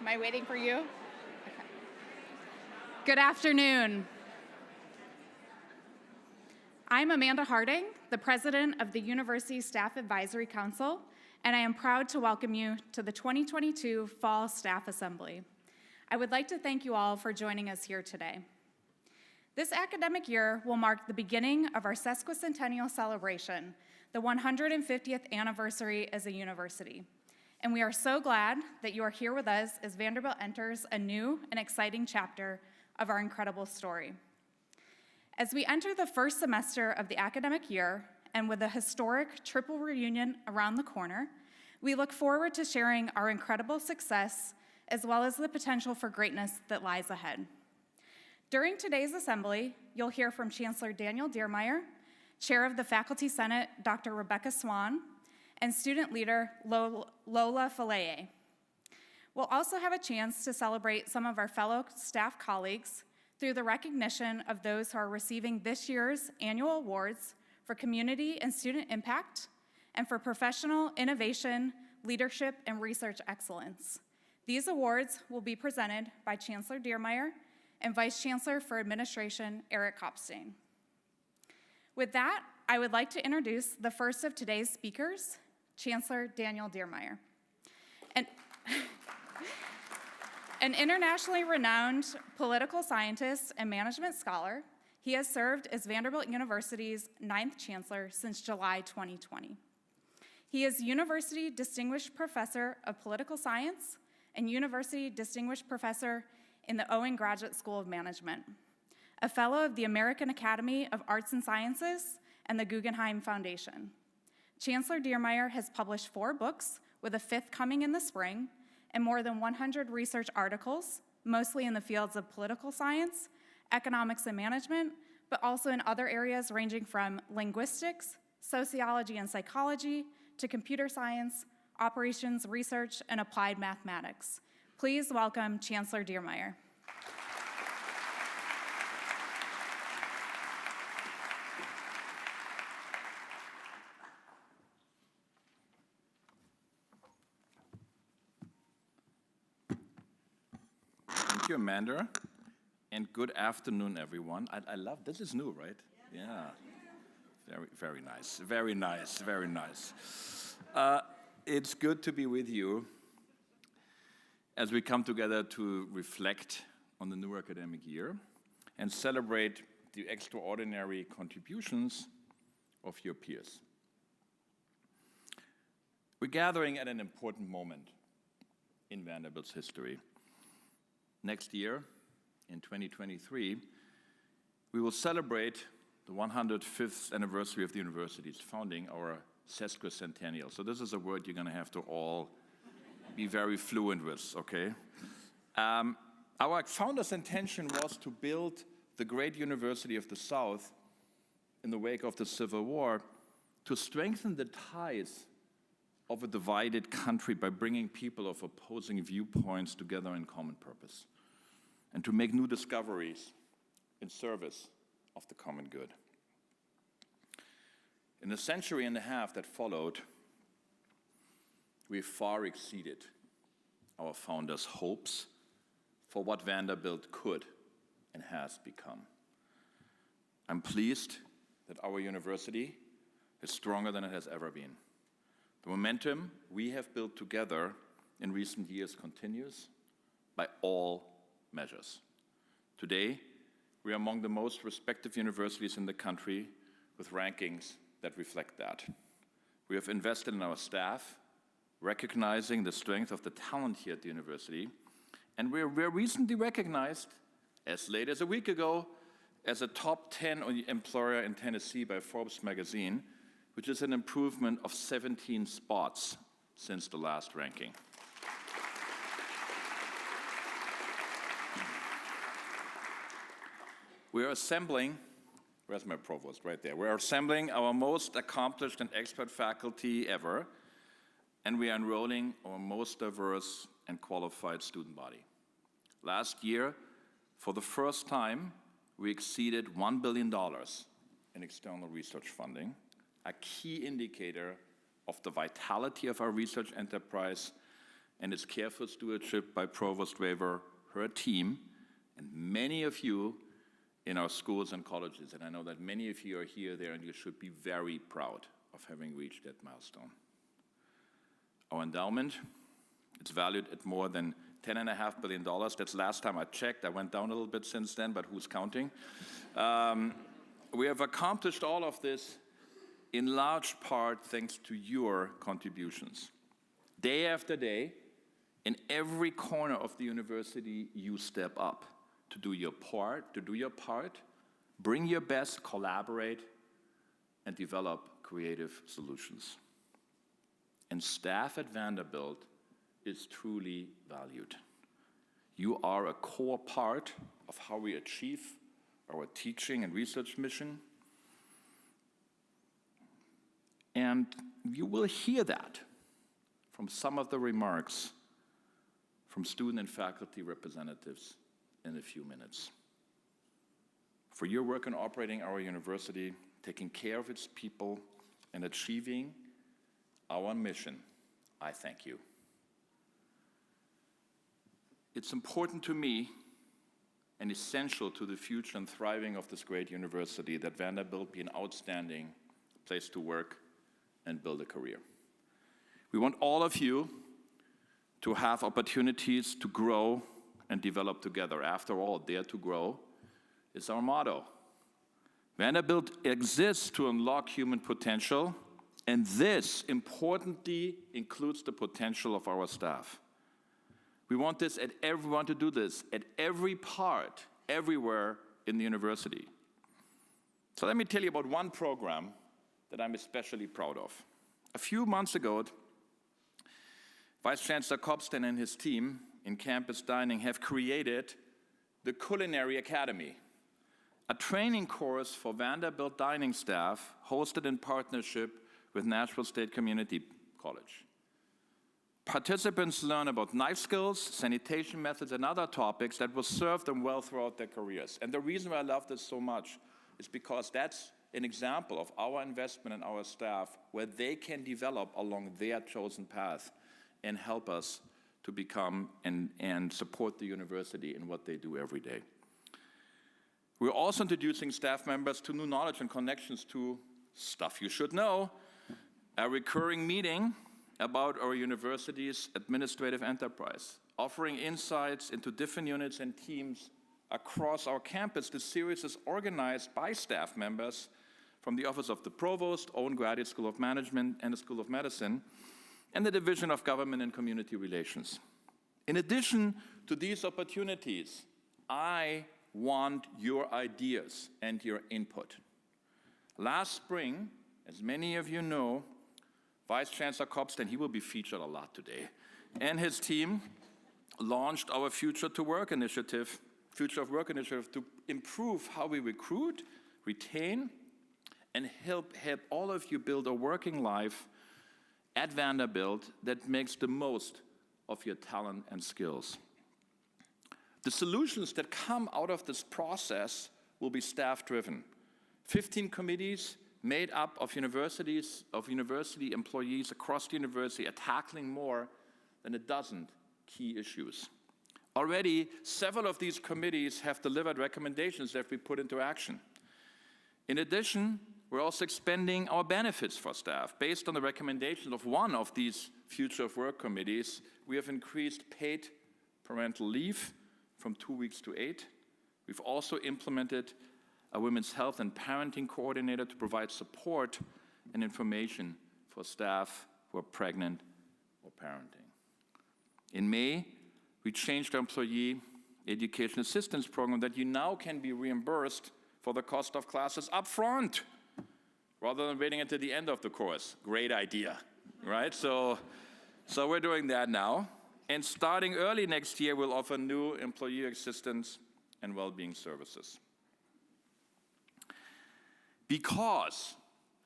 Am I waiting for you? Okay. Good afternoon. I'm Amanda Harding, the president of the University Staff Advisory Council, and I am proud to welcome you to the 2022 Fall Staff Assembly. I would like to thank you all for joining us here today. This academic year will mark the beginning of our sesquicentennial celebration, the 150th anniversary as a university. And we are so glad that you are here with us as Vanderbilt enters a new and exciting chapter of our incredible story. As we enter the first semester of the academic year, and with a historic triple reunion around the corner, we look forward to sharing our incredible success as well as the potential for greatness that lies ahead. During today's assembly, you'll hear from Chancellor Daniel Diermeier, Chair of the Faculty Senate, Dr. Rebecca Swan, and student leader Lola Faleye. We'll also have a chance to celebrate some of our fellow staff colleagues through the recognition of those who are receiving this year's annual awards for community and student impact and for professional innovation, leadership, and research excellence. These awards will be presented by Chancellor Diermeier and Vice Chancellor for Administration, Eric Kopstein. With that, I would like to introduce the first of today's speakers, Chancellor Daniel Diermeier. An internationally renowned political scientist and management scholar, he has served as Vanderbilt University's 9th Chancellor since July 2020. He is University Distinguished Professor of Political Science and University Distinguished Professor in the Owen Graduate School of Management, a Fellow of the American Academy of Arts and Sciences and the Guggenheim Foundation. Chancellor Diermeier has published 4 books, with a 5th coming in the spring, and more than 100 research articles, mostly in the fields of political science, economics and management, but also in other areas ranging from linguistics, sociology and psychology, to computer science, operations research, and applied mathematics. Please welcome Chancellor Diermeier. Thank you, Amanda, and good afternoon, everyone. I love, this is new, right? Yeah. Very, very nice, very nice, very nice. It's good to be with you as we come together to reflect on the new academic year and celebrate the extraordinary contributions of your peers. We're gathering at an important moment in Vanderbilt's history. Next year, in 2023, we will celebrate the 105th anniversary of the university's founding, our sesquicentennial. So this is a word you're going to have to all be very fluent with, okay? Our founder's intention was to build the great University of the South in the wake of the Civil War to strengthen the ties of a divided country by bringing people of opposing viewpoints together in common purpose, and to make new discoveries in service of the common good. In the century and a half that followed, we far exceeded our founders' hopes for what Vanderbilt could and has become. I'm pleased that our university is stronger than it has ever been. The momentum we have built together in recent years continues by all measures. Today, we are among the most respected universities in the country with rankings that reflect that. We have invested in our staff, recognizing the strength of the talent here at the university, and we're recently recognized, as late as a week ago, as a top 10 employer in Tennessee by Forbes magazine, which is an improvement of 17 spots since the last ranking. We are assembling, where's my provost? Right there. We're assembling our most accomplished and expert faculty ever, and we are enrolling our most diverse and qualified student body. Last year, for the first time, we exceeded $1 billion in external research funding, a key indicator of the vitality of our research enterprise and its careful stewardship by Provost Waver, her team, and many of you in our schools and colleges. And I know that many of you are here, there, and you should be very proud of having reached that milestone. Our endowment, it's valued at more than $10.5 billion. That's last time I checked. I went down a little bit since then, but who's counting? We have accomplished all of this in large part thanks to your contributions. Day after day, in every corner of the university, you step up to do your part, bring your best, collaborate, and develop creative solutions. And staff at Vanderbilt is truly valued. You are a core part of how we achieve our teaching and research mission. And you will hear that from some of the remarks from student and faculty representatives in a few minutes. For your work in operating our university, taking care of its people, and achieving our mission, I thank you. It's important to me and essential to the future and thriving of this great university that Vanderbilt be an outstanding place to work and build a career. We want all of you to have opportunities to grow and develop together. After all, dare to grow is our motto. Vanderbilt exists to unlock human potential, and this, importantly, includes the potential of our staff. We want to do this at every part, everywhere in the university. So let me tell you about one program that I'm especially proud of. A few months ago, Vice Chancellor Cobstein and his team in campus dining have created the Culinary Academy, a training course for Vanderbilt dining staff hosted in partnership with Nashville State Community College. Participants learn about knife skills, sanitation methods, and other topics that will serve them well throughout their careers. And the reason why I love this so much is because that's an example of our investment in our staff where they can develop along their chosen path and help us to become and support the university in what they do every day. We're also introducing staff members to new knowledge and connections to stuff you should know, a recurring meeting about our university's administrative enterprise, offering insights into different units and teams across our campus. This series is organized by staff members from the Office of the Provost, Owen Graduate School of Management, and the School of Medicine, and the Division of Government and Community Relations. In addition to these opportunities, I want your ideas and your input. Last spring, as many of you know, Vice Chancellor Cobstein, he will be featured a lot today, and his team launched our Future of Work initiative to improve how we recruit, retain, and help all of you build a working life at Vanderbilt that makes the most of your talent and skills. The solutions that come out of this process will be staff-driven. 15 committees made up of university employees across the university are tackling more than a dozen key issues. Already, several of these committees have delivered recommendations that we put into action. In addition, we're also expanding our benefits for staff. Based on the recommendation of one of these Future of Work committees, we have increased paid parental leave from 2 weeks to 8. We've also implemented a women's health and parenting coordinator to provide support and information for staff who are pregnant or parenting. In May, we changed our employee education assistance program that you now can be reimbursed for the cost of classes up front rather than waiting until the end of the course. Great idea, right? So we're doing that now. And starting early next year, we'll offer new employee assistance and well-being services. Because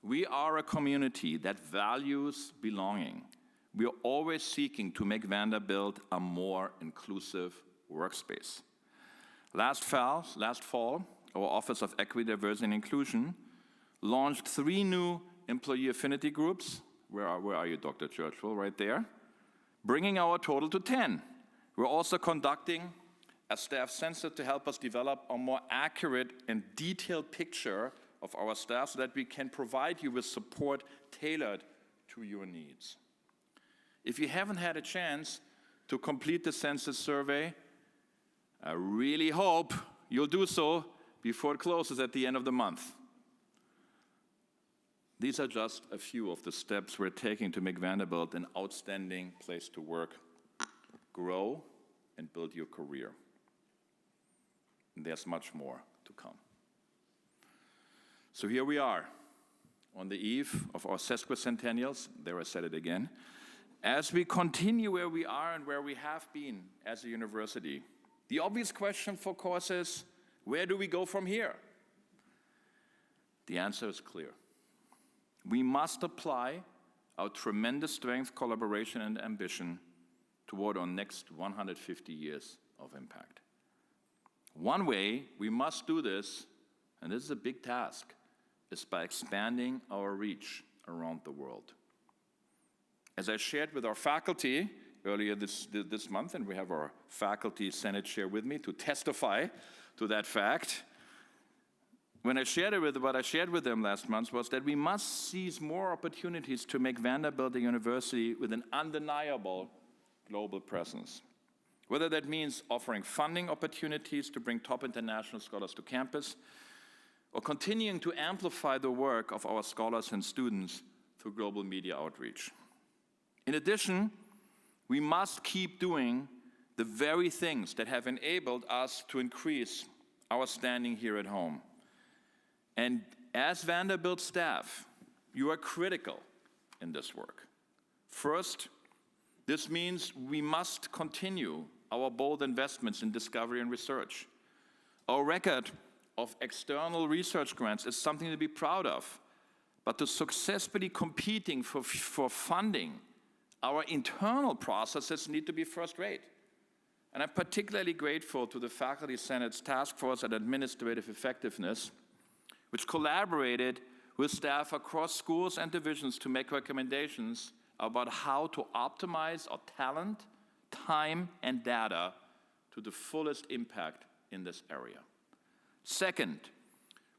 we are a community that values belonging, we are always seeking to make Vanderbilt a more inclusive workspace. Last fall, our Office of Equity, Diversity, and Inclusion launched 3 new employee affinity groups. Where are you, Dr. Churchill? Right there. bringing our total to 10. We're also conducting a staff census to help us develop a more accurate and detailed picture of our staff so that we can provide you with support tailored to your needs. If you haven't had a chance to complete the census survey, I really hope you'll do so before it closes at the end of the month. These are just a few of the steps we're taking to make Vanderbilt an outstanding place to work, grow, and build your career. And there's much more to come. So here we are, on the eve of our sesquicentennials, there I said it again, as we continue where we are and where we have been as a university. The obvious question, of course, is, where do we go from here? The answer is clear. We must apply our tremendous strength, collaboration, and ambition toward our next 150 years of impact. One way we must do this, and this is a big task, is by expanding our reach around the world. As I shared with our faculty earlier this month, and we have our faculty senate chair with me to testify to that fact, what I shared with them last month was that we must seize more opportunities to make Vanderbilt a university with an undeniable global presence. Whether that means offering funding opportunities to bring top international scholars to campus, or continuing to amplify the work of our scholars and students through global media outreach. In addition, we must keep doing the very things that have enabled us to increase our standing here at home. And as Vanderbilt staff, you are critical in this work. First, this means we must continue our bold investments in discovery and research. Our record of external research grants is something to be proud of, but to successfully competing for funding, our internal processes need to be first-rate. And I'm particularly grateful to the Faculty Senate's Task Force on Administrative Effectiveness, which collaborated with staff across schools and divisions to make recommendations about how to optimize our talent, time, and data to the fullest impact in this area. Second,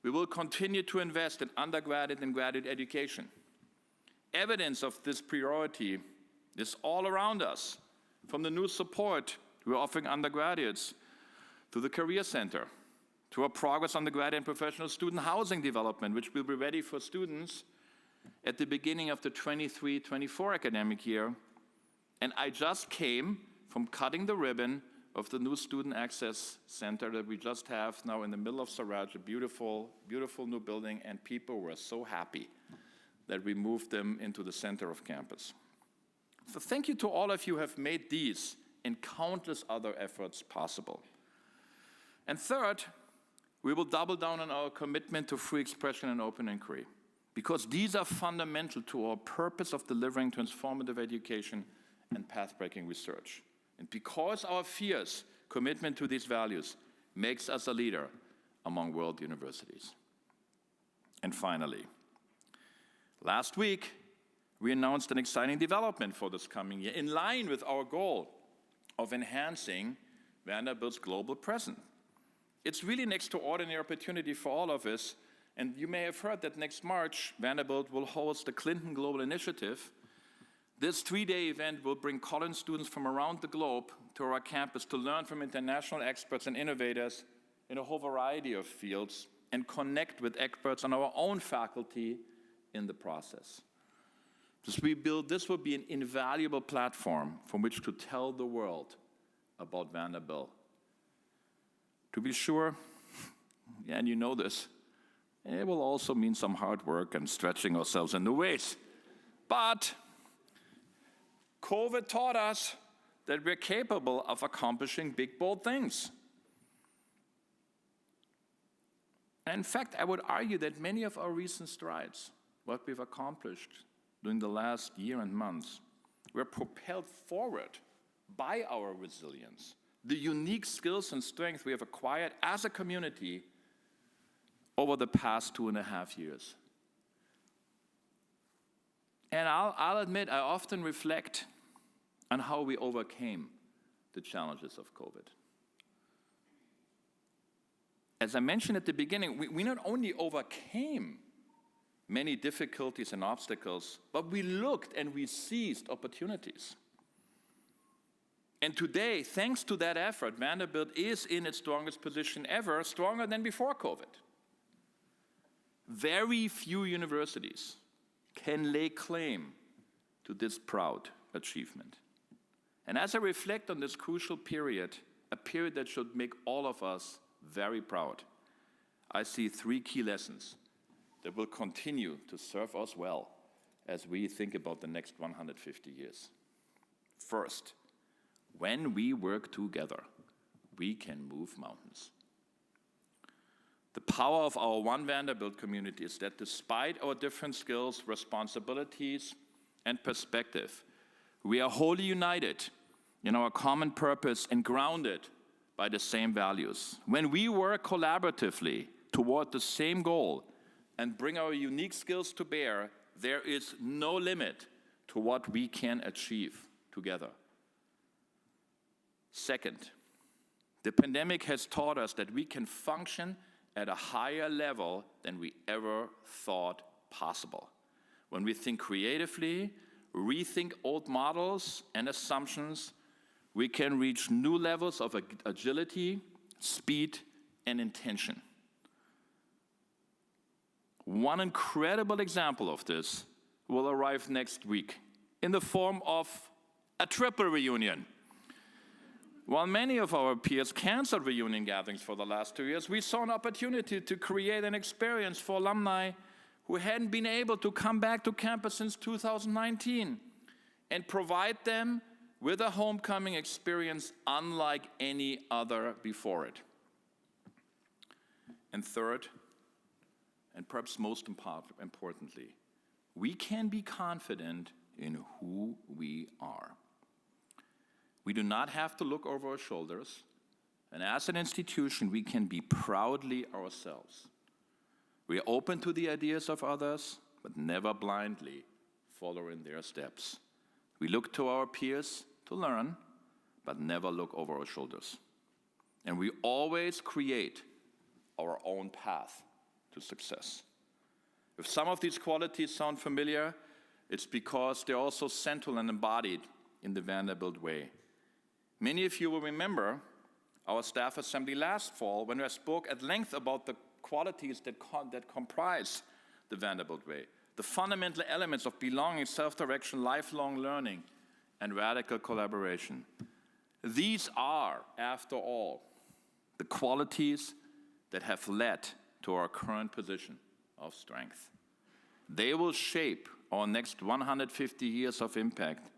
we will continue to invest in undergraduate and graduate education. Evidence of this priority is all around us, from the new support we're offering undergraduates to the Career Center, to our progress on the graduate and professional student housing development, which will be ready for students at the beginning of the 23-24 academic year. And I just came from cutting the ribbon of the new Student Access Center that we just have now in the middle of Saraj, a beautiful, beautiful new building, and people were so happy that we moved them into the center of campus. So thank you to all of you who have made these and countless other efforts possible. And third, we will double down on our commitment to free expression and open inquiry, because these are fundamental to our purpose of delivering transformative education and path-breaking research. And because our fierce commitment to these values makes us a leader among world universities. And finally, last week, we announced an exciting development for this coming year in line with our goal of enhancing Vanderbilt's global presence. It's really an extraordinary opportunity for all of us, and you may have heard that next March, Vanderbilt will host the Clinton Global Initiative. This 3-day event will bring college students from around the globe to our campus to learn from international experts and innovators in a whole variety of fields and connect with experts on our own faculty in the process. This will be an invaluable platform from which to tell the world about Vanderbilt. To be sure, and you know this, it will also mean some hard work and stretching ourselves in new ways. But COVID taught us that we're capable of accomplishing big, bold things. And in fact, I would argue that many of our recent strides, what we've accomplished during the last year and months, were propelled forward by our resilience, the unique skills and strength we have acquired as a community over the past 2.5 years. And I'll admit, I often reflect and how we overcame the challenges of COVID. As I mentioned at the beginning, we not only overcame many difficulties and obstacles, but we looked and we seized opportunities. And today, thanks to that effort, Vanderbilt is in its strongest position ever, stronger than before COVID. Very few universities can lay claim to this proud achievement. And as I reflect on this crucial period, a period that should make all of us very proud, I see three key lessons that will continue to serve us well as we think about the next 150 years. First, when we work together, we can move mountains. The power of our One Vanderbilt community is that despite our different skills, responsibilities, and perspective, we are wholly united in our common purpose and grounded by the same values. When we work collaboratively toward the same goal and bring our unique skills to bear, there is no limit to what we can achieve together. Second, the pandemic has taught us that we can function at a higher level than we ever thought possible. When we think creatively, rethink old models and assumptions, we can reach new levels of agility, speed, and intention. One incredible example of this will arrive next week in the form of a triple reunion. While many of our peers canceled reunion gatherings for the last 2 years, we saw an opportunity to create an experience for alumni who hadn't been able to come back to campus since 2019 and provide them with a homecoming experience unlike any other before it. And third, and perhaps most importantly, we can be confident in who we are. We do not have to look over our shoulders, and as an institution, we can be proudly ourselves. We are open to the ideas of others, but never blindly follow in their steps. We look to our peers to learn, but never look over our shoulders. And we always create our own path to success. If some of these qualities sound familiar, it's because they're also central and embodied in the Vanderbilt way. Many of you will remember our staff assembly last fall when I spoke at length about the qualities that comprise the Vanderbilt way, the fundamental elements of belonging, self-direction, lifelong learning, and radical collaboration. These are, after all, the qualities that have led to our current position of strength. They will shape our next 150 years of impact,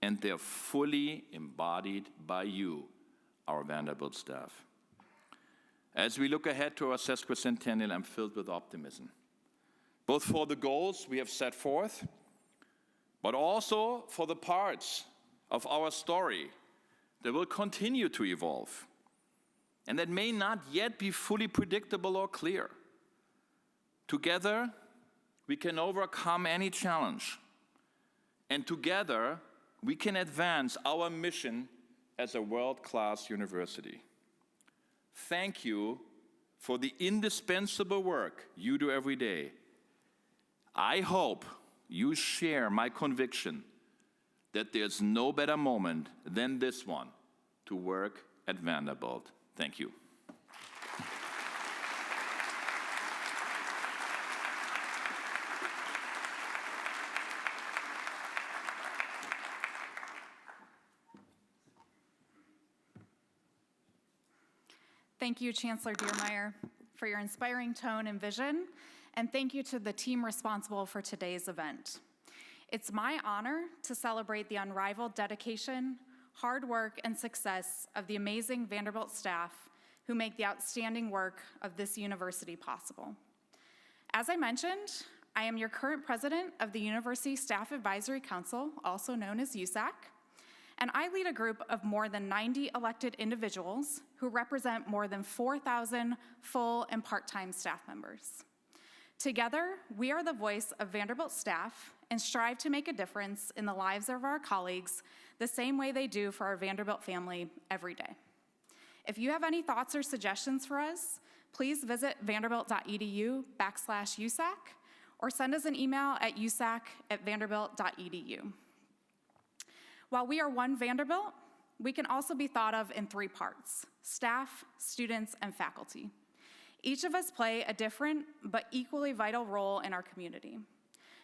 and they're fully embodied by you, our Vanderbilt staff. As we look ahead to our sesquicentennial, I'm filled with optimism, both for the goals we have set forth, but also for the parts of our story that will continue to evolve and that may not yet be fully predictable or clear. Together, we can overcome any challenge, and together, we can advance our mission as a world-class university. Thank you for the indispensable work you do every day. I hope you share my conviction that there's no better moment than this one to work at Vanderbilt. Thank you. Thank you, Chancellor Diermeier, for your inspiring tone and vision, and thank you to the team responsible for today's event. It's my honor to celebrate the unrivaled dedication, hard work, and success of the amazing Vanderbilt staff who make the outstanding work of this university possible. As I mentioned, I am your current president of the University Staff Advisory Council, also known as USAC, and I lead a group of more than 90 elected individuals who represent more than 4,000 full and part-time staff members. Together, we are the voice of Vanderbilt staff and strive to make a difference in the lives of our colleagues the same way they do for our Vanderbilt family every day. If you have any thoughts or suggestions for us, please visit vanderbilt.edu/USAC or send us an email at usac@vanderbilt.edu. While we are one Vanderbilt, we can also be thought of in three parts: staff, students, and faculty. Each of us play a different but equally vital role in our community.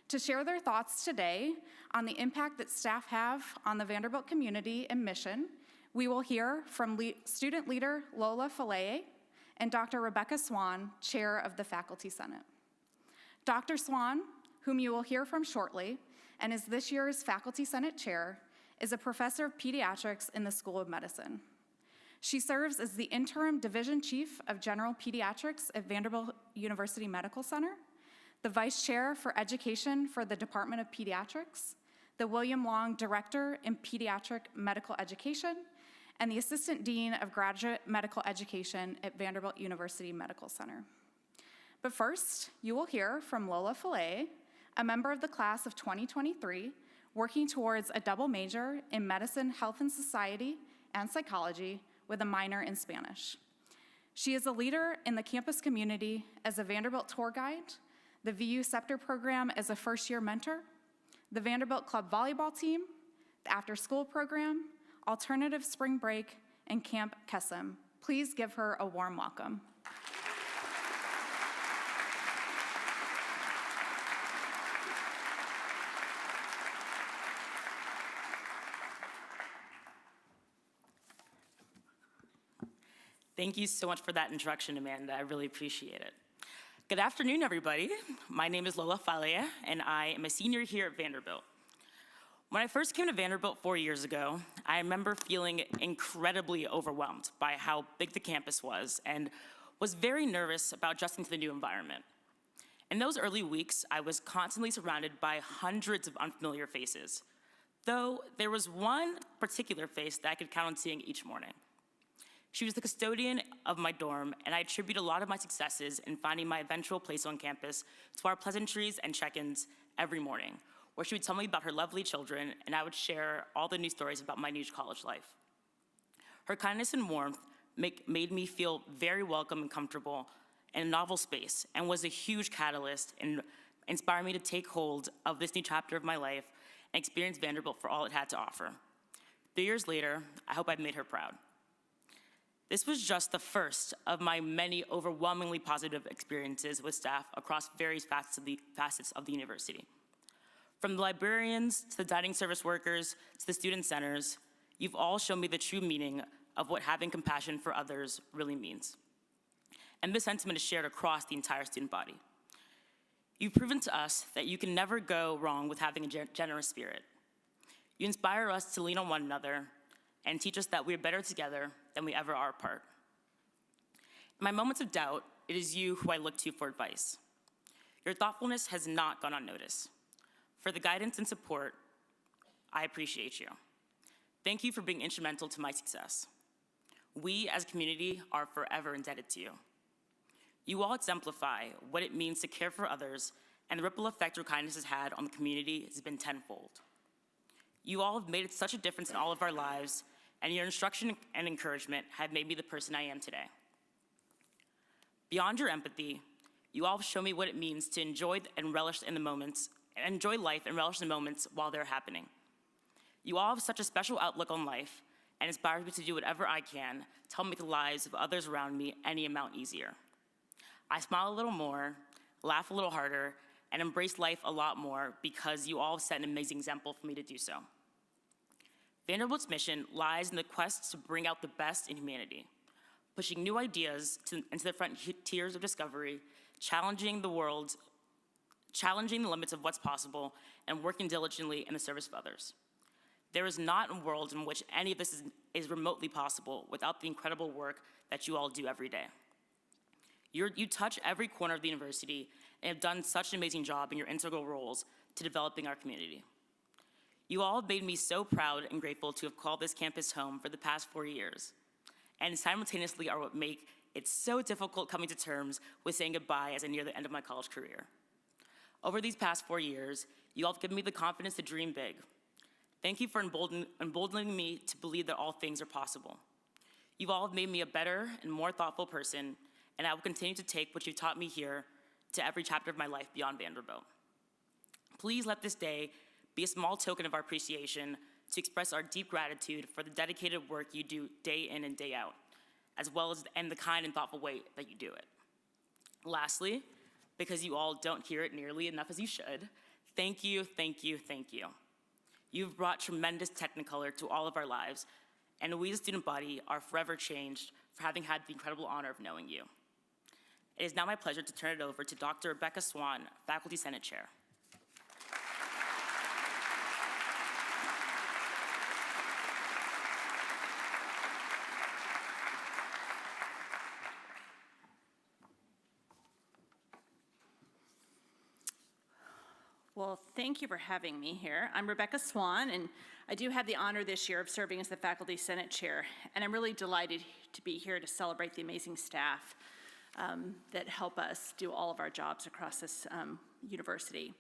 To share their thoughts today on the impact that staff have on the Vanderbilt community and mission, we will hear from student leader Lola Faleye and Dr. Rebecca Swan, chair of the Faculty Senate. Dr. Swan, whom you will hear from shortly, and is this year's Faculty Senate chair, is a professor of pediatrics in the School of Medicine. She serves as the interim division chief of general pediatrics at Vanderbilt University Medical Center, the vice chair for education for the Department of Pediatrics, the William Long Director in Pediatric Medical Education, and the Assistant Dean of Graduate Medical Education at Vanderbilt University Medical Center. But first, you will hear from Lola Faleye, a member of the class of 2023, working towards a double major in medicine, health and society, and psychology with a minor in Spanish. She is a leader in the campus community as a Vanderbilt tour guide, the VU Scepter program as a first-year mentor, the Vanderbilt Club volleyball team, the after-school program, alternative spring break, and Camp Kesem. Please give her a warm welcome. Thank you so much for that introduction, Amanda. I really appreciate it. Good afternoon, everybody. My name is Lola Faleye, and I am a senior here at Vanderbilt. When I first came to Vanderbilt 4 years ago, I remember feeling incredibly overwhelmed by how big the campus was and was very nervous about adjusting to the new environment. In those early weeks, I was constantly surrounded by hundreds of unfamiliar faces, though there was one particular face that I could count on seeing each morning. She was the custodian of my dorm, and I attribute a lot of my successes in finding my eventual place on campus to our pleasantries and check-ins every morning, where she would tell me about her lovely children, and I would share all the new stories about my new college life. Her kindness and warmth made me feel very welcome and comfortable in a novel space, and was a huge catalyst in inspiring me to take hold of this new chapter of my life and experience Vanderbilt for all it had to offer. 3 years later, I hope I've made her proud. This was just the first of my many overwhelmingly positive experiences with staff across various facets of the university. From the librarians, to the dining service workers, to the student centers, you've all shown me the true meaning of what having compassion for others really means. And this sentiment is shared across the entire student body. You've proven to us that you can never go wrong with having a generous spirit. You inspire us to lean on one another and teach us that we are better together than we ever are apart. In my moments of doubt, it is you who I look to for advice. Your thoughtfulness has not gone unnoticed. For the guidance and support, I appreciate you. Thank you for being instrumental to my success. We as a community are forever indebted to you. You all exemplify what it means to care for others, and the ripple effect your kindness has had on the community has been tenfold. You all have made such a difference in all of our lives, and your instruction and encouragement have made me the person I am today. Beyond your empathy, you all show me what it means to enjoy and relish in the moments, enjoy life and relish the moments while they're happening. You all have such a special outlook on life and inspire me to do whatever I can to help make the lives of others around me any amount easier. I smile a little more, laugh a little harder, and embrace life a lot more because you all have set an amazing example for me to do so. Vanderbilt's mission lies in the quest to bring out the best in humanity, pushing new ideas into the frontiers of discovery, challenging the limits of what's possible, and working diligently in the service of others. There is not a world in which any of this is remotely possible without the incredible work that you all do every day. You touch every corner of the university and have done such an amazing job in your integral roles to developing our community. You all have made me so proud and grateful to have called this campus home for the past 4 years, and simultaneously are what make It's so difficult coming to terms with saying goodbye as I near the end of my college career. Over these past 4 years, you all have given me the confidence to dream big. Thank you for emboldening me to believe that all things are possible. You've all made me a better and more thoughtful person, and I will continue to take what you've taught me here to every chapter of my life beyond Vanderbilt. Please let this day be a small token of our appreciation to express our deep gratitude for the dedicated work you do day in and day out, as well as the kind and thoughtful way that you do it. Lastly, because you all don't hear it nearly enough as you should, thank you, thank you, thank you. You've brought tremendous technicolor to all of our lives, and we as a student body are forever changed for having had the incredible honor of knowing you. It is now my pleasure to turn it over to Dr. Rebecca Swan, Faculty Senate Chair. Well, thank you for having me here. I'm Rebecca Swan, and I do have the honor this year of serving as the Faculty Senate Chair, and I'm really delighted to be here to celebrate the amazing staff that help us do all of our jobs across this university.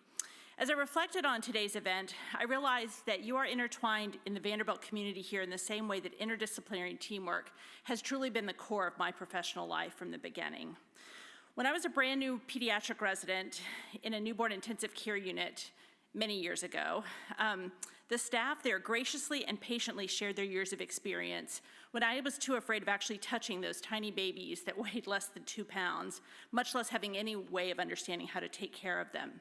As I reflected on today's event, I realized that you are intertwined in the Vanderbilt community here in the same way that interdisciplinary teamwork has truly been the core of my professional life from the beginning. When I was a brand new pediatric resident in a newborn intensive care unit many years ago, the staff there graciously and patiently shared their years of experience when I was too afraid of actually touching those tiny babies that weighed less than 2 pounds, much less having any way of understanding how to take care of them.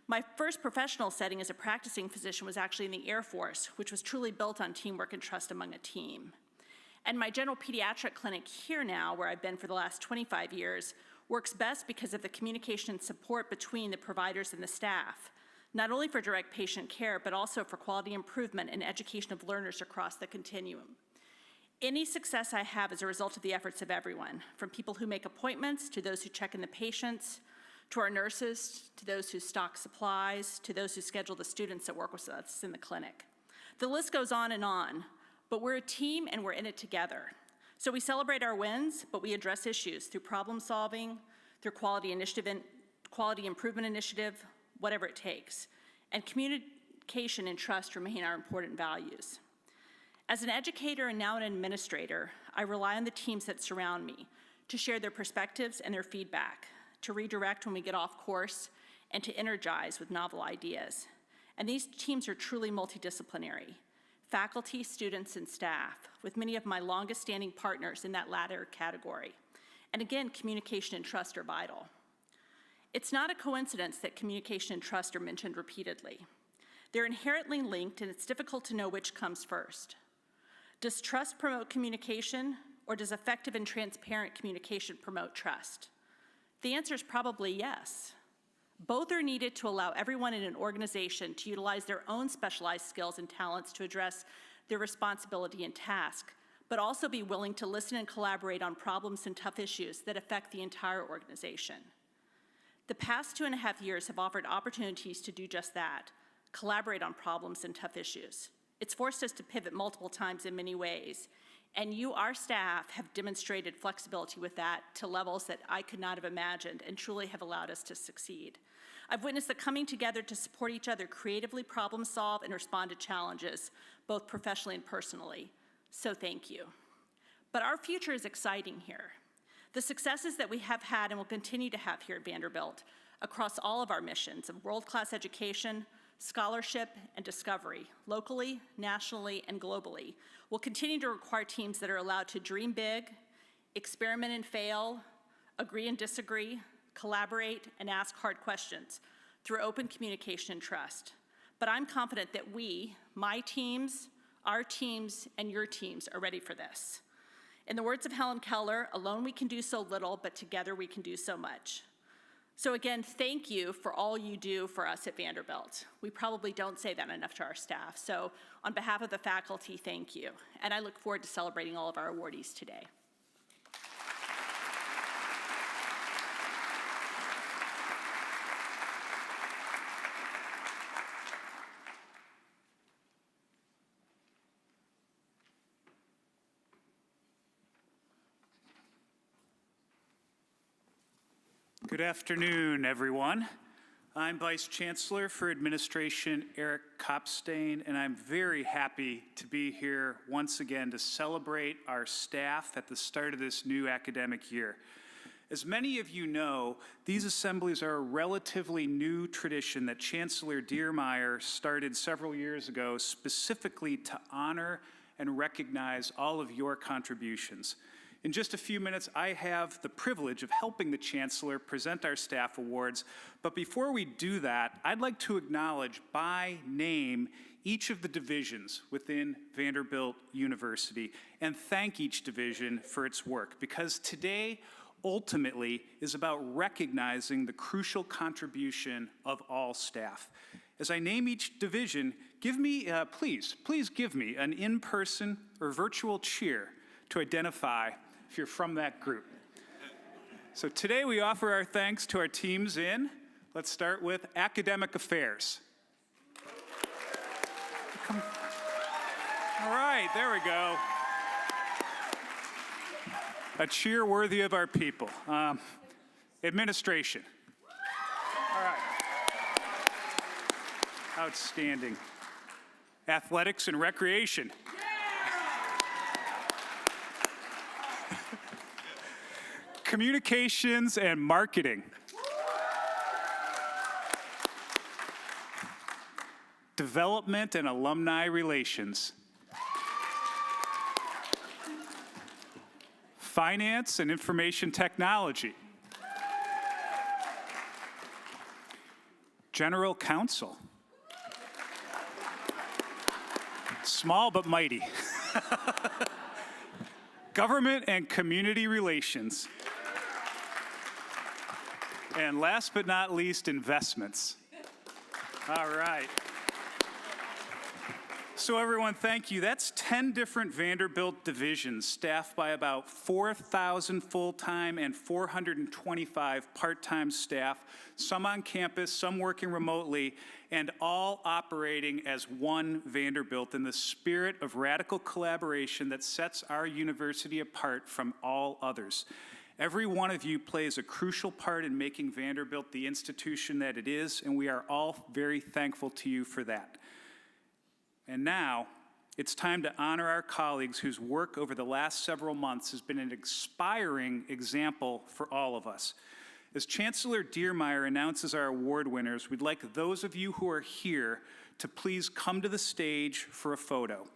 My first professional setting as a practicing physician was actually in the Air Force, which was truly built on teamwork and trust among a team. And my general pediatric clinic here now, where I've been for the last 25 years, works best because of the communication and support between the providers and the staff, not only for direct patient care, but also for quality improvement and education of learners across the continuum. Any success I have is a result of the efforts of everyone, from people who make appointments, to those who check in the patients, to our nurses, to those who stock supplies, to those who schedule the students that work with us in the clinic. The list goes on, but we're a team and we're in it together. So we celebrate our wins, but we address issues through problem solving, through quality improvement initiative, whatever it takes. And communication and trust remain our important values. As an educator and now an administrator, I rely on the teams that surround me to share their perspectives and their feedback, to redirect when we get off course, and to energize with novel ideas. And these teams are truly multidisciplinary: faculty, students, and staff, with many of my longest standing partners in that latter category. And again, communication and trust are vital. It's not a coincidence that communication and trust are mentioned repeatedly. They're inherently linked, and it's difficult to know which comes first. Does trust promote communication, or does effective and transparent communication promote trust? The answer is probably yes. Both are needed to allow everyone in an organization to utilize their own specialized skills and talents to address their responsibility and task, but also be willing to listen and collaborate on problems and tough issues that affect the entire organization. The past 2.5 years have offered opportunities to do just that: collaborate on problems and tough issues. It's forced us to pivot multiple times in many ways, and you, our staff, have demonstrated flexibility with that to levels that I could not have imagined and truly have allowed us to succeed. I've witnessed the coming together to support each other creatively, problem solve, and respond to challenges, both professionally and personally. So thank you. But our future is exciting here. The successes that we have had and will continue to have here at Vanderbilt across all of our missions of world-class education, scholarship, and discovery, locally, nationally, and globally, will continue to require teams that are allowed to dream big, experiment and fail, agree and disagree, collaborate, and ask hard questions through open communication and trust. But I'm confident that we, my teams, our teams, and your teams are ready for this. In the words of Helen Keller, alone we can do so little, but together we can do so much. So again, thank you for all you do for us at Vanderbilt. We probably don't say that enough to our staff. So on behalf of the faculty, thank you. And I look forward to celebrating all of our awardees today. Good afternoon, everyone. I'm Vice Chancellor for Administration Eric Kopstein, and I'm very happy to be here once again to celebrate our staff at the start of this new academic year. As many of you know, these assemblies are a relatively new tradition that Chancellor Diermeier started several years ago specifically to honor and recognize all of your contributions. In just a few minutes, I have the privilege of helping the Chancellor present our staff awards, but before we do that, I'd like to acknowledge by name each of the divisions within Vanderbilt University and thank each division for its work, because today ultimately is about recognizing the crucial contribution of all staff. As I name each division, give me, please give me an in-person or virtual cheer to identify if you're from that group. So today we offer our thanks to our teams in, let's start with Academic Affairs. All right, there we go. A cheer worthy of our people. Administration. All right. Outstanding. Athletics and recreation. Communications and marketing. Development and alumni relations. Finance and information technology. General counsel. Small but mighty. Government and community relations. And last but not least, investments. All right. So everyone, thank you. That's 10 different Vanderbilt divisions staffed by about 4,000 full-time and 425 part-time staff, some on campus, some working remotely, and all operating as one Vanderbilt in the spirit of radical collaboration that sets our university apart from all others. Every one of you plays a crucial part in making Vanderbilt the institution that it is, and we are all very thankful to you for that. And now, it's time to honor our colleagues whose work over the last several months has been an inspiring example for all of us. As Chancellor Diermeier announces our award winners, we'd like those of you who are here to please come to the stage for a photo.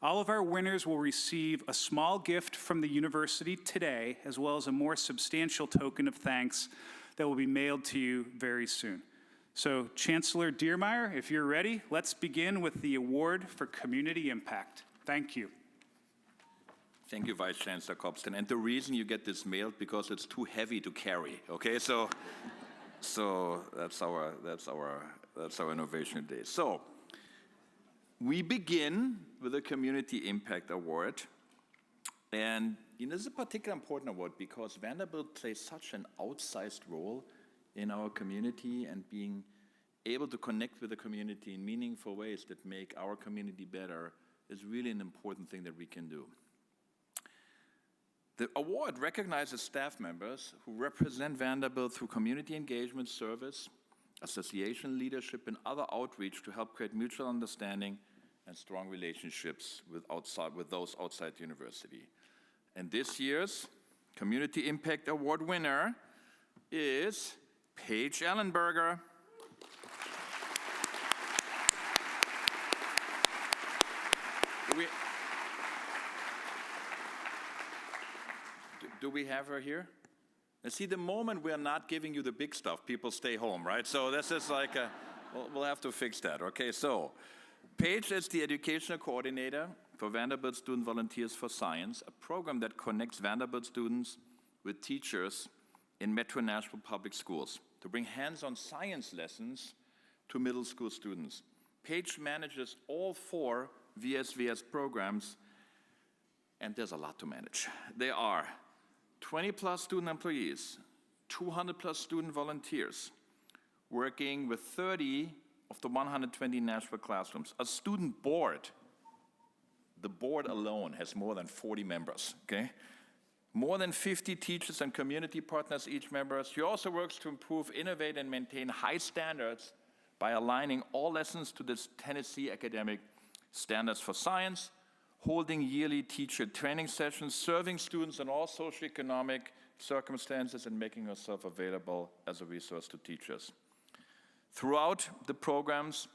All of our winners will receive a small gift from the university today, as well as a more substantial token of thanks that will be mailed to you very soon. So, Chancellor Diermeier, if you're ready, let's begin with the award for community impact. Thank you. Thank you, Vice Chancellor Kopstein. And the reason you get this mailed because it's too heavy to carry. Okay, so that's our innovation day. So we begin with the Community Impact Award, and this is a particularly important award because Vanderbilt plays such an outsized role in our community, and being able to connect with the community in meaningful ways that make our community better is really an important thing that we can do. The award recognizes staff members who represent Vanderbilt through community engagement, service, association leadership, and other outreach to help create mutual understanding and strong relationships with those outside the university. And this year's Community Impact Award winner is Paige Ellenberger. Do we have her here? And see, the moment we're not giving you the big stuff, people stay home, right? So this is like we'll have to fix that, okay? So Paige is the educational coordinator for Vanderbilt Student Volunteers for Science, a program that connects Vanderbilt students with teachers in Metro Nashville public schools to bring hands-on science lessons to middle school students. Paige manages all 4 VSVS programs, and there's a lot to manage. There are 20-plus student employees, 200-plus student volunteers, working with 30 of the 120 Nashville classrooms. A student board, the board alone has more than 40 members, okay? More than 50 teachers and community partners, each member. She also works to improve, innovate, and maintain high standards by aligning all lessons to the Tennessee academic standards for science, holding yearly teacher training sessions, serving students in all socioeconomic circumstances, and making herself available as a resource to teachers. Throughout the programs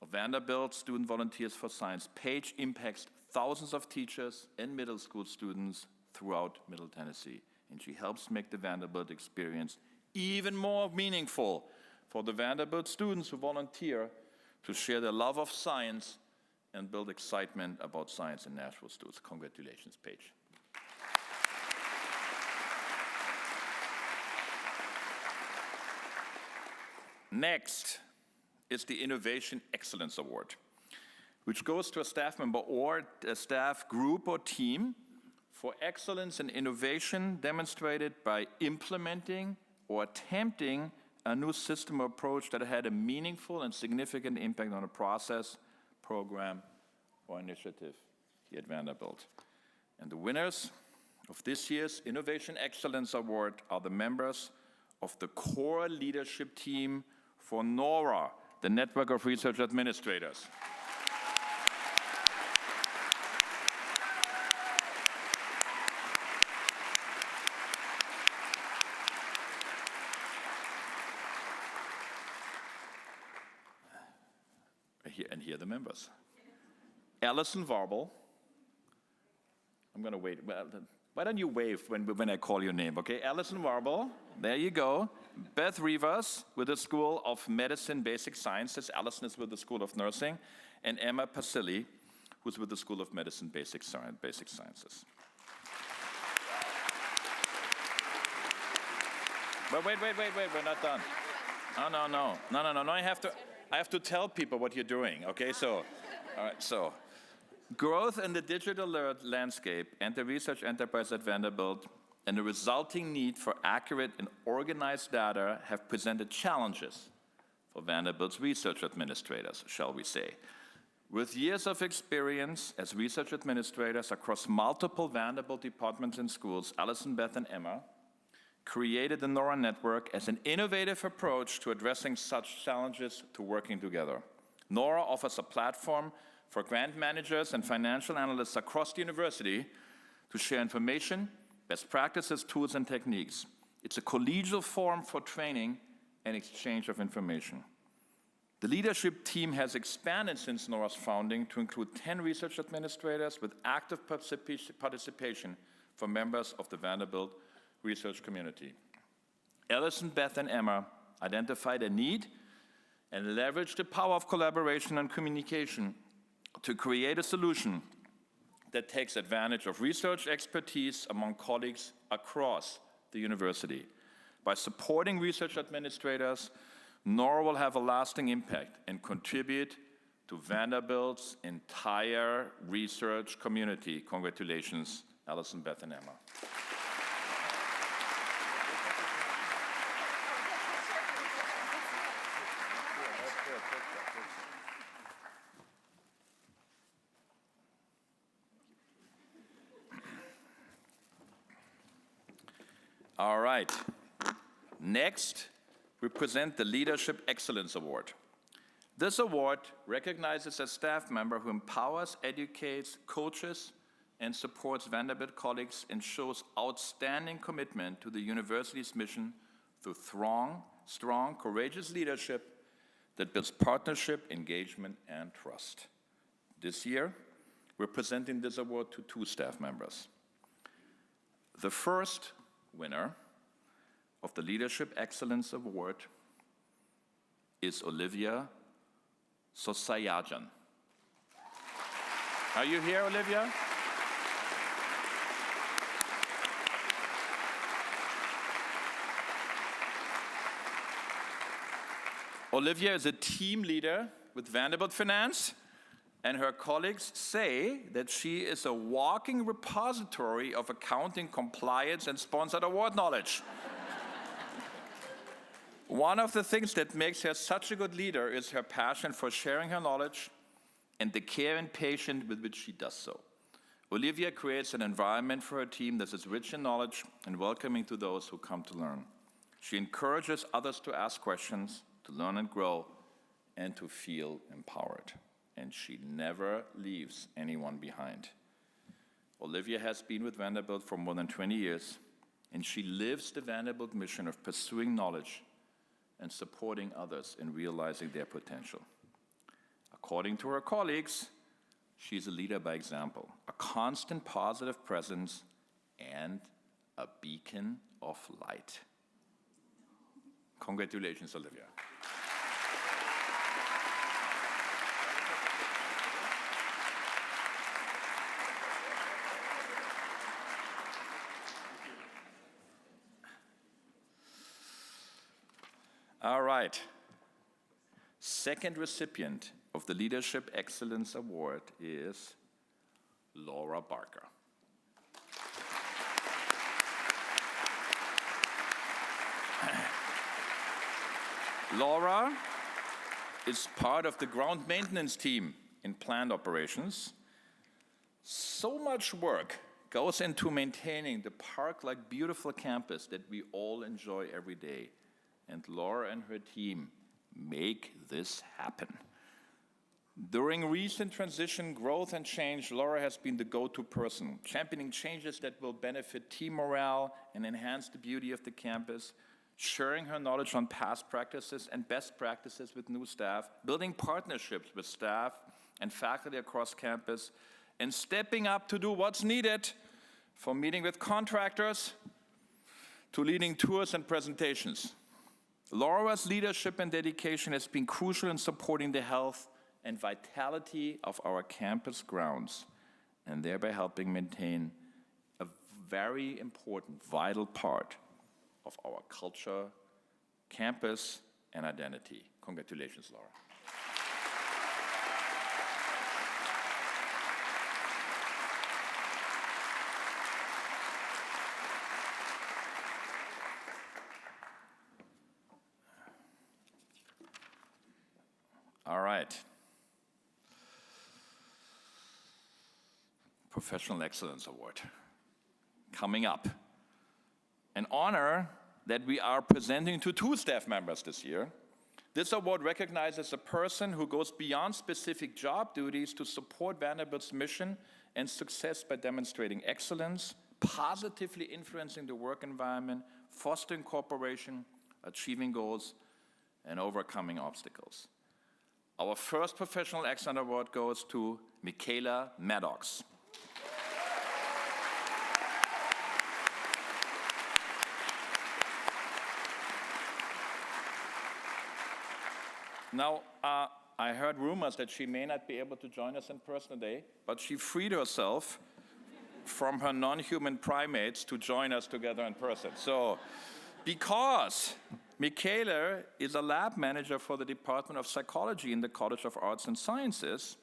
of Vanderbilt Student Volunteers for Science, Paige impacts thousands of teachers and middle school students throughout Middle Tennessee, and she helps make the Vanderbilt experience even more meaningful for the Vanderbilt students who volunteer to share their love of science and build excitement about science in Nashville students. Congratulations, Paige. Next is the Innovation Excellence Award, which goes to a staff member or a staff group or team for excellence in innovation demonstrated by implementing or attempting a new system or approach that had a meaningful and significant impact on a process, program, or initiative here at Vanderbilt. And the winners of this year's Innovation Excellence Award are the members of the core leadership team for NORA, the Network of Research Administrators. Here are the members. Allison Warble. I'm going to wait. Well, why don't you wave when I call your name, okay? Allison Warble, there you go. Beth Rivas with the School of Medicine Basic Sciences. Allison is with the School of Nursing. And Emma Pasilli, who's with the School of Medicine Basic Sciences. But wait, we're not done. No, I have to tell people what you're doing, okay? So, all right, so. Growth in the digital landscape and the research enterprise at Vanderbilt and the resulting need for accurate and organized data have presented challenges for Vanderbilt's research administrators, shall we say. With years of experience as research administrators across multiple Vanderbilt departments and schools, Allison, Beth, and Emma created the NORA network as an innovative approach to addressing such challenges to working together. NORA offers a platform for grant managers and financial analysts across the university to share information, best practices, tools, and techniques. It's a collegial forum for training and exchange of information. The leadership team has expanded since NORA's founding to include 10 research administrators with active participation from members of the Vanderbilt research community. Allison, Beth, and Emma identified a need and leveraged the power of collaboration and communication to create a solution that takes advantage of research expertise among colleagues across the university. By supporting research administrators, NORA will have a lasting impact and contribute to Vanderbilt's entire research community. Congratulations, Allison, Beth, and Emma. All right. Next, we present the Leadership Excellence Award. This award recognizes a staff member who empowers, educates, coaches, and supports Vanderbilt colleagues and shows outstanding commitment to the university's mission through strong, courageous leadership that builds partnership, engagement, and trust. This year, we're presenting this award to 2 staff members. The first winner of the Leadership Excellence Award is Olivia Sosayajan. Are you here, Olivia? Olivia is a team leader with Vanderbilt Finance, and her colleagues say that she is a walking repository of accounting compliance and sponsored award knowledge. One of the things that makes her such a good leader is her passion for sharing her knowledge and the care and patience with which she does so. Olivia creates an environment for her team that is rich in knowledge and welcoming to those who come to learn. She encourages others to ask questions, to learn and grow, and to feel empowered. And she never leaves anyone behind. Olivia has been with Vanderbilt for more than 20 years, and she lives the Vanderbilt mission of pursuing knowledge and supporting others in realizing their potential. According to her colleagues, she's a leader by example, a constant positive presence, and a beacon of light. Congratulations, Olivia. All right. Second recipient of the Leadership Excellence Award is Laura Barker. Laura is part of the ground maintenance team in plant operations. So much work goes into maintaining the park-like beautiful campus that we all enjoy every day. And Laura and her team make this happen. During recent transition, growth, and change, Laura has been the go-to person, championing changes that will benefit team morale and enhance the beauty of the campus, sharing her knowledge on past practices and best practices with new staff, building partnerships with staff and faculty across campus, and stepping up to do what's needed, from meeting with contractors to leading tours and presentations. Laura's leadership and dedication has been crucial in supporting the health and vitality of our campus grounds, and thereby helping maintain a very important, vital part of our culture, campus, and identity. Congratulations, Laura. All right. Professional Excellence Award. Coming up. An honor that we are presenting to 2 staff members this year. This award recognizes a person who goes beyond specific job duties to support Vanderbilt's mission and success by demonstrating excellence, positively influencing the work environment, fostering cooperation, achieving goals, and overcoming obstacles. Our first Professional Excellence Award goes to Michaela Maddox. Now, I heard rumors that she may not be able to join us in person today, but she freed herself from her non-human primates to join us together in person. So, because Michaela is a lab manager for the Department of Psychology in the College of Arts and Sciences,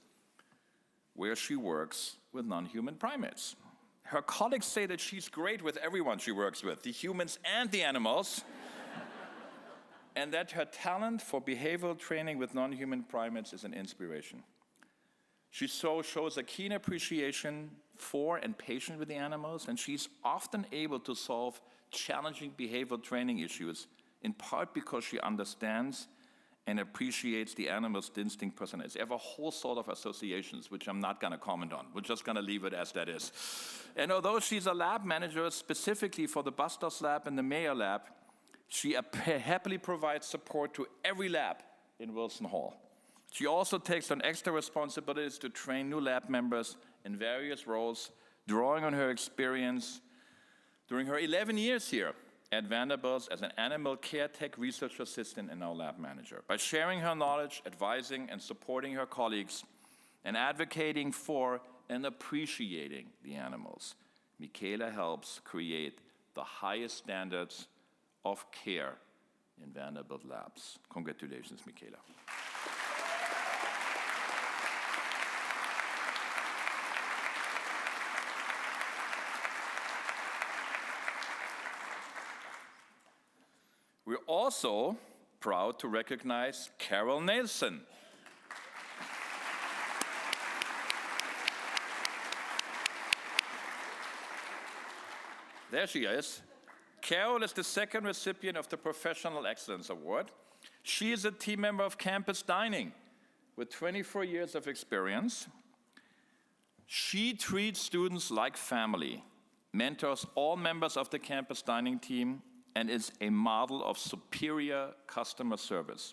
where she works with non-human primates. Her colleagues say that she's great with everyone she works with, the humans and the animals, and that her talent for behavioral training with non-human primates is an inspiration. She shows a keen appreciation for and patience with the animals, and she's often able to solve challenging behavioral training issues, in part because she understands and appreciates the animal's distinct personalities. They have a whole sort of associations, which I'm not going to comment on. We're just going to leave it as that is. And although she's a lab manager specifically for the Bustos Lab and the Mayer Lab, she happily provides support to every lab in Wilson Hall. She also takes on extra responsibilities to train new lab members in various roles, drawing on her experience during her 11 years here at Vanderbilt as an animal care tech research assistant and now lab manager. By sharing her knowledge, advising and supporting her colleagues, and advocating for and appreciating the animals, Michaela helps create the highest standards of care in Vanderbilt labs. Congratulations, Michaela. We're also proud to recognize Carol Nelson. There she is. Carol is the second recipient of the Professional Excellence Award. She is a team member of Campus Dining with 24 years of experience. She treats students like family, mentors all members of the Campus Dining team, and is a model of superior customer service.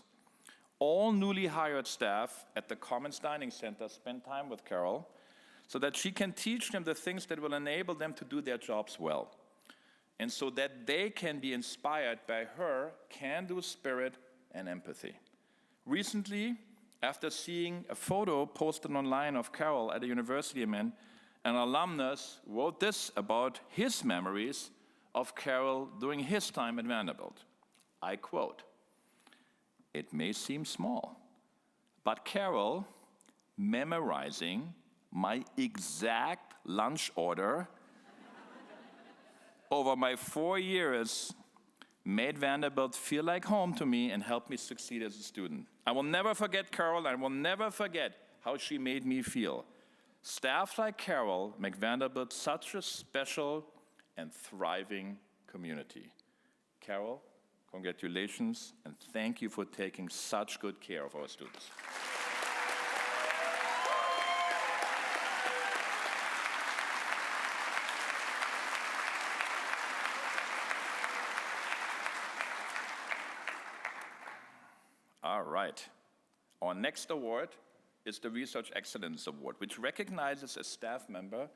All newly hired staff at the Commons Dining Center spend time with Carol so that she can teach them the things that will enable them to do their jobs well, and so that they can be inspired by her can-do spirit and empathy. Recently, after seeing a photo posted online of Carol at a university event, an alumnus wrote this about his memories of Carol during his time at Vanderbilt. I quote, "It may seem small, but Carol memorizing my exact lunch order over my 4 years made Vanderbilt feel like home to me and helped me succeed as a student. I will never forget Carol. I will never forget how she made me feel. Staff like Carol make Vanderbilt such a special and thriving community." Carol, congratulations, and thank you for taking such good care of our students. All right. Our next award is the Research Excellence Award, which recognizes a staff member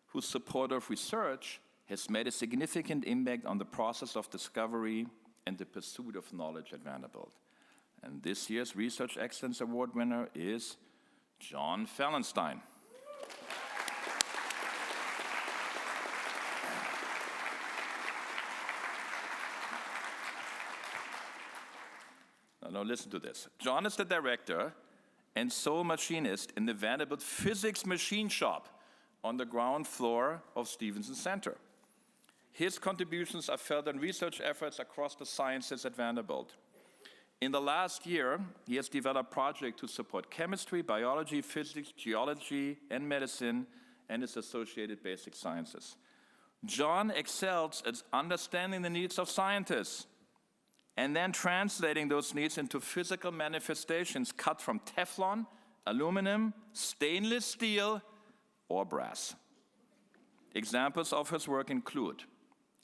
whose support of research has made a significant impact on the process of discovery and the pursuit of knowledge at Vanderbilt. And this year's Research Excellence Award winner is John Fallenstein. Now listen to this. John is the director and sole machinist in the Vanderbilt Physics Machine Shop on the ground floor of Stevenson Center. His contributions are felt in research efforts across the sciences at Vanderbilt. In the last year, he has developed projects to support chemistry, biology, physics, geology, and medicine, and its associated basic sciences. John excels at understanding the needs of scientists and then translating those needs into physical manifestations cut from Teflon, aluminum, stainless steel, or brass. Examples of his work include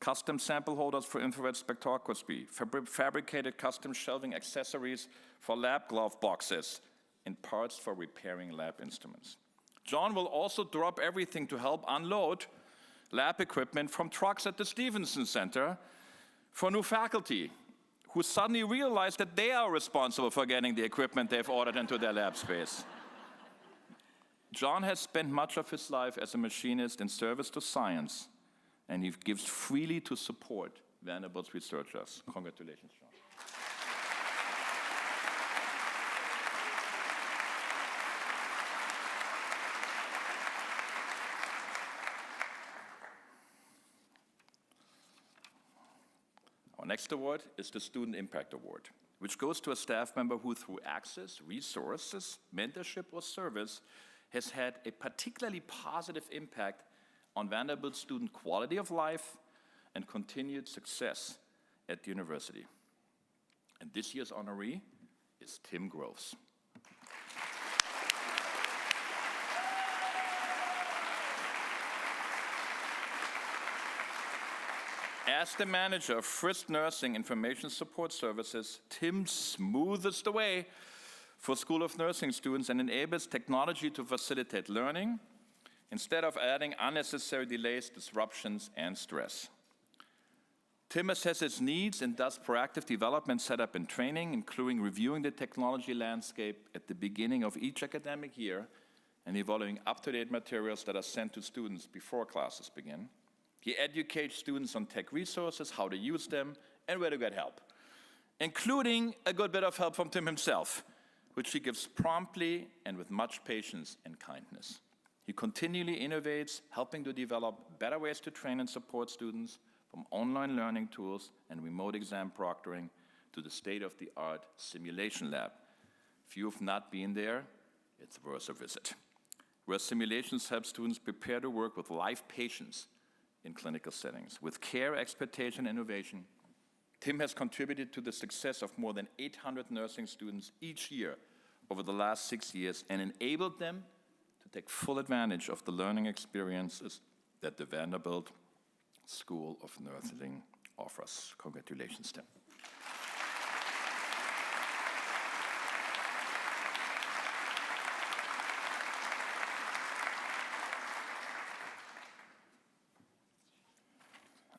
custom sample holders for infrared spectroscopy, fabricated custom shelving accessories for lab glove boxes, and parts for repairing lab instruments. John will also drop everything to help unload lab equipment from trucks at the Stevenson Center for new faculty who suddenly realize that they are responsible for getting the equipment they've ordered into their lab space. John has spent much of his life as a machinist in service to science, and he gives freely to support Vanderbilt's researchers. Congratulations, John. Our next award is the Student Impact Award, which goes to a staff member who, through access, resources, mentorship, or service, has had a particularly positive impact on Vanderbilt student quality of life and continued success at the university. And this year's honoree is Tim Groves. As the manager of Frist Nursing Information Support Services, Tim smooths the way for School of Nursing students and enables technology to facilitate learning instead of adding unnecessary delays, disruptions, and stress. Tim assesses needs and does proactive development, setup, and training, including reviewing the technology landscape at the beginning of each academic year and evaluating up-to-date materials that are sent to students before classes begin. He educates students on tech resources, how to use them, and where to get help, including a good bit of help from Tim himself, which he gives promptly and with much patience and kindness. He continually innovates, helping to develop better ways to train and support students, from online learning tools and remote exam proctoring to the state-of-the-art simulation lab. If you have not been there, it's worth a visit, where simulations help students prepare to work with live patients in clinical settings. With care, expertise, and innovation, Tim has contributed to the success of more than 800 nursing students each year over the last 6 years and enabled them to take full advantage of the learning experiences that the Vanderbilt School of Nursing offers. Congratulations, Tim.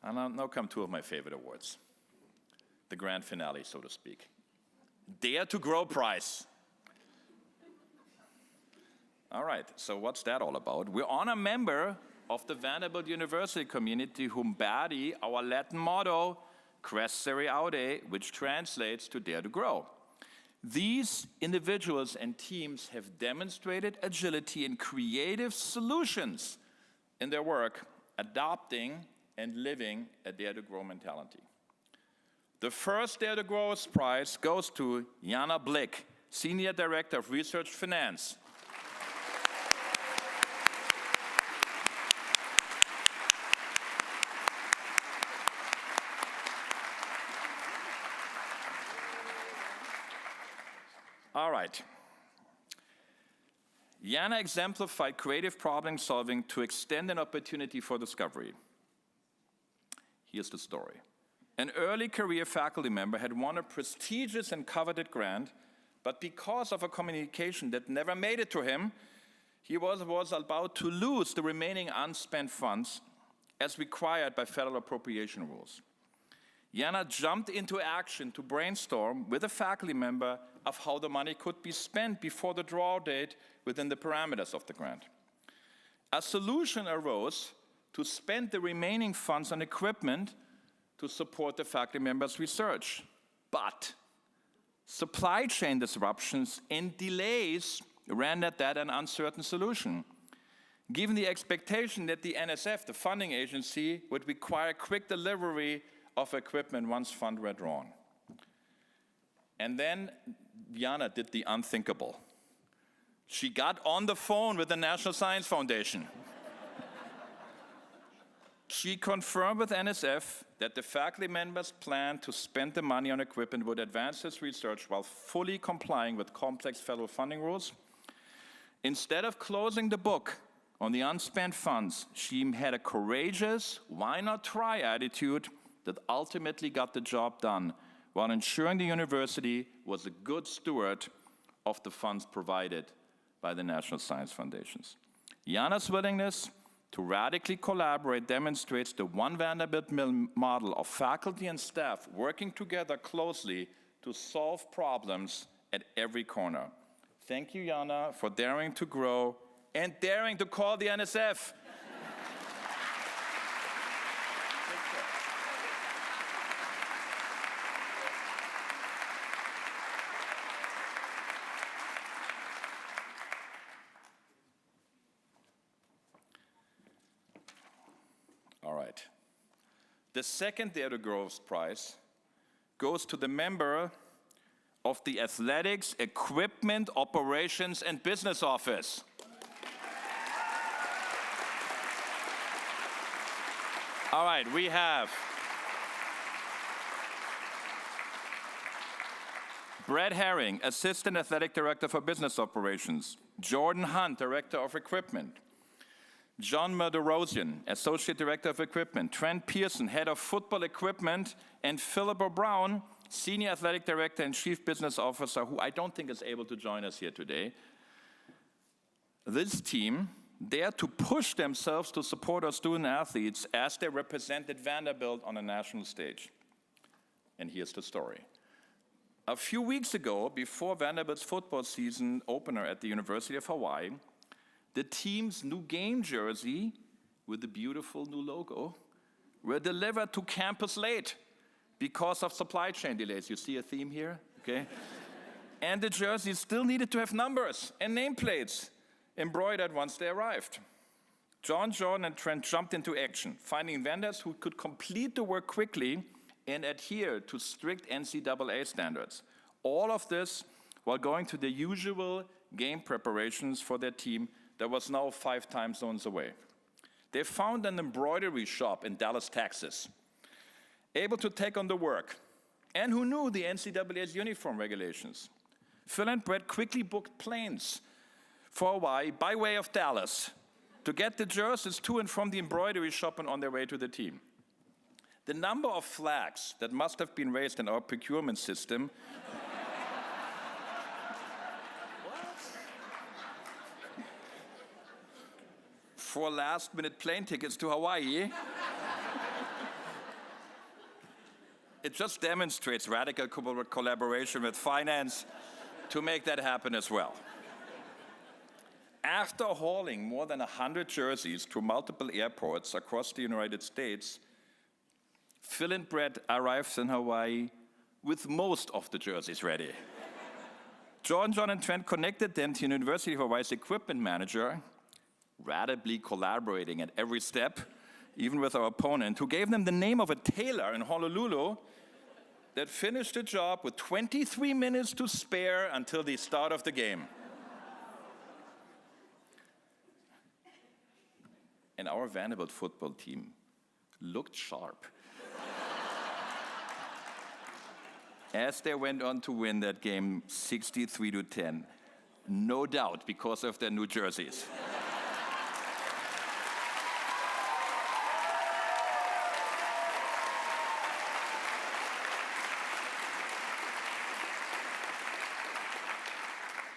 And now come two of my favorite awards. The grand finale, so to speak. Dare to Grow Prize. All right, so what's that all about? We honor a member of the Vanderbilt University community who embody our Latin motto, Crescere Aude, which translates to Dare to Grow. These individuals and teams have demonstrated agility and creative solutions in their work, adopting and living a Dare to Grow mentality. The first Dare to Grow Prize goes to Jana Blick, Senior Director of Research Finance. All right. Jana exemplified creative problem solving to extend an opportunity for discovery. Here's the story. An early career faculty member had won a prestigious and coveted grant, but because of a communication that never made it to him, he was about to lose the remaining unspent funds as required by federal appropriation rules. Jana jumped into action to brainstorm with a faculty member of how the money could be spent before the draw date within the parameters of the grant. A solution arose to spend the remaining funds on equipment to support the faculty member's research. But supply chain disruptions and delays rendered that an uncertain solution, given the expectation that the NSF, the funding agency, would require quick delivery of equipment once funds were drawn. And then Jana did the unthinkable. She got on the phone with the National Science Foundation. She confirmed with NSF that the faculty members' plan to spend the money on equipment would advance his research while fully complying with complex federal funding rules. Instead of closing the book on the unspent funds, she had a courageous, why not try attitude that ultimately got the job done while ensuring the university was a good steward of the funds provided by the National Science Foundations. Jana's willingness to radically collaborate demonstrates the One Vanderbilt model of faculty and staff working together closely to solve problems at every corner. Thank you, Jana, for daring to grow and daring to call the NSF. All right. The second Dare to Grow Prize goes to the member of the Athletics Equipment Operations and Business Office. All right, we have Brad Herring, Assistant Athletic Director for Business Operations. Jordan Hunt, Director of Equipment. John Murderosian, Associate Director of Equipment. Trent Pearson, Head of Football Equipment. And Philip O'Brown, Senior Athletic Director and Chief Business Officer, who I don't think is able to join us here today. This team dared to push themselves to support our student athletes as they represented Vanderbilt on a national stage. And here's the story. A few weeks ago, before Vanderbilt's football season opener at the University of Hawaii, the team's new game jersey with the beautiful new logo were delivered to campus late because of supply chain delays. You see a theme here, okay? And the jerseys still needed to have numbers and nameplates embroidered once they arrived. John, Jordan, and Trent jumped into action, finding vendors who could complete the work quickly and adhere to strict NCAA standards. All of this while going to the usual game preparations for their team that was now 5 time zones away. They found an embroidery shop in Dallas, Texas, able to take on the work, and who knew the NCAA's uniform regulations. Phil and Brett quickly booked planes for Hawaii by way of Dallas to get the jerseys to and from the embroidery shop and on their way to the team. The number of flags that must have been raised in our procurement system for last-minute plane tickets to Hawaii, it just demonstrates radical collaboration with finance to make that happen as well. After hauling more than 100 jerseys to multiple airports across the United States, Phil and Brett arrived in Hawaii with most of the jerseys ready. John, and Trent connected them to University of Hawaii's equipment manager, radically collaborating at every step, even with our opponent, who gave them the name of a tailor in Honolulu that finished the job with 23 minutes to spare until the start of the game. And our Vanderbilt football team looked sharp as they went on to win that game 63-10, no doubt because of their new jerseys.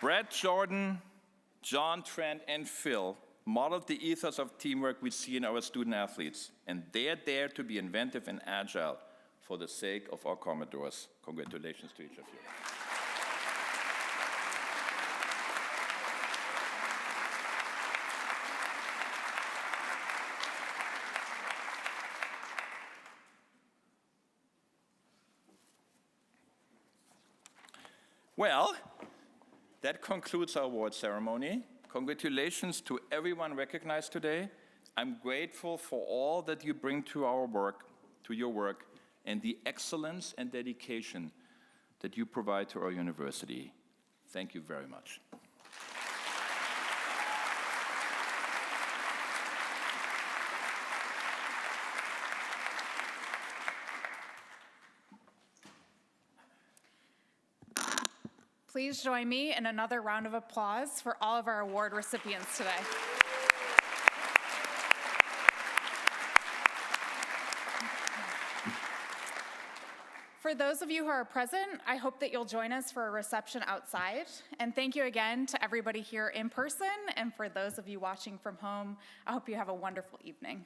Brett, Jordan, John, Trent, and Phil modeled the ethos of teamwork we see in our student athletes, and they are there to be inventive and agile for the sake of our Commodores. Congratulations to each of you. Well, that concludes our award ceremony. Congratulations to everyone recognized today. I'm grateful for all that you bring to our work, to your work, and the excellence and dedication that you provide to our university. Thank you very much. Please join me in another round of applause for all of our award recipients today. For those of you who are present, I hope that you'll join us for a reception outside. And thank you again to everybody here in person, and for those of you watching from home, I hope you have a wonderful evening.